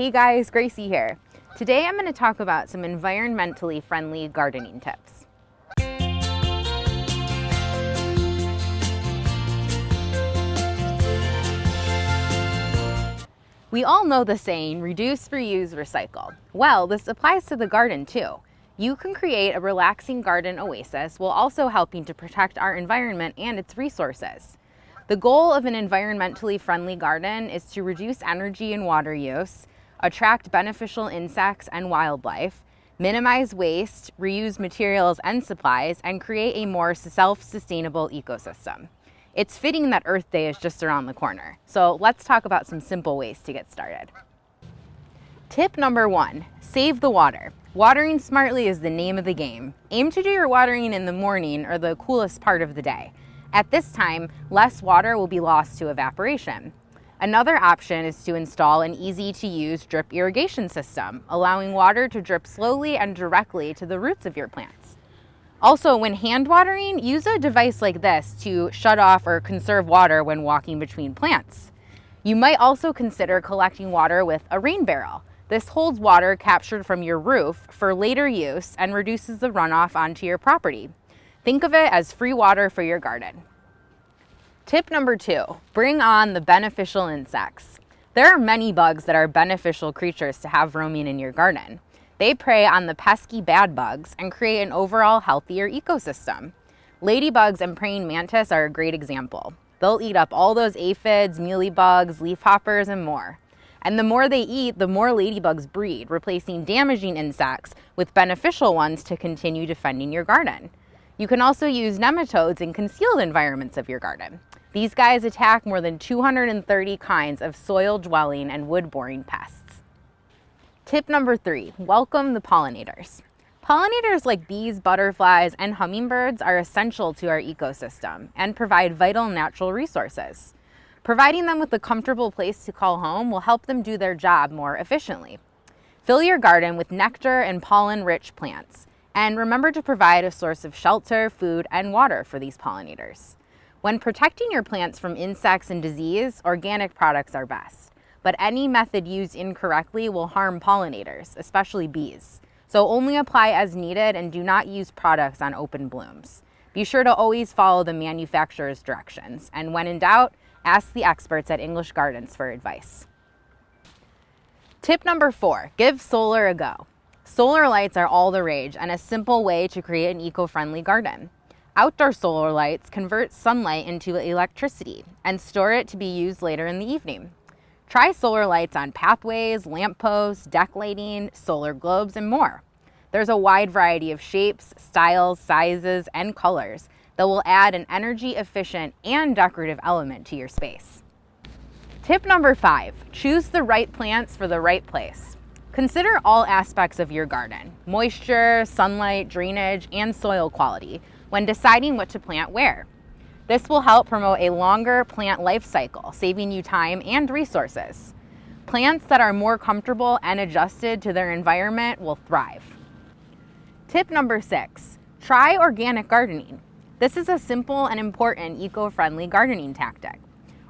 Hey guys, Gracie here. Today I'm going to talk about some environmentally friendly gardening tips. We all know the saying, reduce, reuse, recycle. Well, this applies to the garden too. You can create a relaxing garden oasis while also helping to protect our environment and its resources. The goal of an environmentally friendly garden is to reduce energy and water use, attract beneficial insects and wildlife, minimize waste, reuse materials and supplies, and create a more self-sustainable ecosystem. It's fitting that Earth Day is just around the corner. So let's talk about some simple ways to get started. Tip number 1, save the water. Watering smartly is the name of the game. Aim to do your watering in the morning or the coolest part of the day. At this time, less water will be lost to evaporation. Another option is to install an easy-to-use drip irrigation system, allowing water to drip slowly and directly to the roots of your plants. Also, when hand watering, use a device like this to shut off or conserve water when walking between plants. You might also consider collecting water with a rain barrel. This holds water captured from your roof for later use and reduces the runoff onto your property. Think of it as free water for your garden. Tip number 2, bring on the beneficial insects. There are many bugs that are beneficial creatures to have roaming in your garden. They prey on the pesky bad bugs and create an overall healthier ecosystem. Ladybugs and praying mantis are a great example. They'll eat up all those aphids, mealybugs, leafhoppers, and more. And the more they eat, the more ladybugs breed, replacing damaging insects with beneficial ones to continue defending your garden. You can also use nematodes in concealed environments of your garden. These guys attack more than 230 kinds of soil-dwelling and wood-boring pests. Tip number 3, welcome the pollinators. Pollinators like bees, butterflies, and hummingbirds are essential to our ecosystem and provide vital natural resources. Providing them with a comfortable place to call home will help them do their job more efficiently. Fill your garden with nectar and pollen-rich plants. And remember to provide a source of shelter, food, and water for these pollinators. When protecting your plants from insects and disease, organic products are best. But any method used incorrectly will harm pollinators, especially bees. So only apply as needed and do not use products on open blooms. Be sure to always follow the manufacturer's directions. And when in doubt, ask the experts at English Gardens for advice. Tip number 4, give solar a go. Solar lights are all the rage and a simple way to create an eco-friendly garden. Outdoor solar lights convert sunlight into electricity and store it to be used later in the evening. Try solar lights on pathways, lampposts, deck lighting, solar globes, and more. There's a wide variety of shapes, styles, sizes, and colors that will add an energy-efficient and decorative element to your space. Tip number 5, choose the right plants for the right place. Consider all aspects of your garden, moisture, sunlight, drainage, and soil quality, when deciding what to plant where. This will help promote a longer plant life cycle, saving you time and resources. Plants that are more comfortable and adjusted to their environment will thrive. Tip number 6, try organic gardening. This is a simple and important eco-friendly gardening tactic.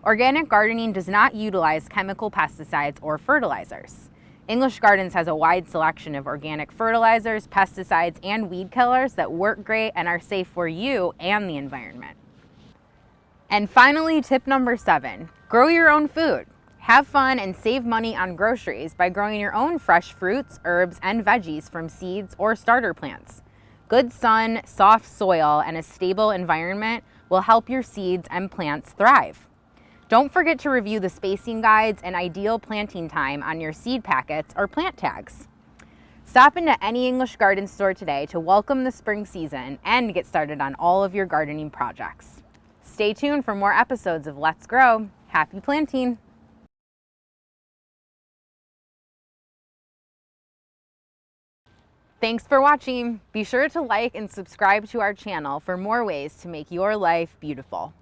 Organic gardening does not utilize chemical pesticides or fertilizers. English Gardens has a wide selection of organic fertilizers, pesticides, and weed killers that work great and are safe for you and the environment. And finally, tip number 7, grow your own food. Have fun and save money on groceries by growing your own fresh fruits, herbs, and veggies from seeds or starter plants. Good sun, soft soil, and a stable environment will help your seeds and plants thrive. Don't forget to review the spacing guides and ideal planting time on your seed packets or plant tags. Stop into any English Garden store today to welcome the spring season and get started on all of your gardening projects. Stay tuned for more episodes of Let's Grow. Happy planting! Thanks for watching. Be sure to like and subscribe to our channel for more ways to make your life beautiful.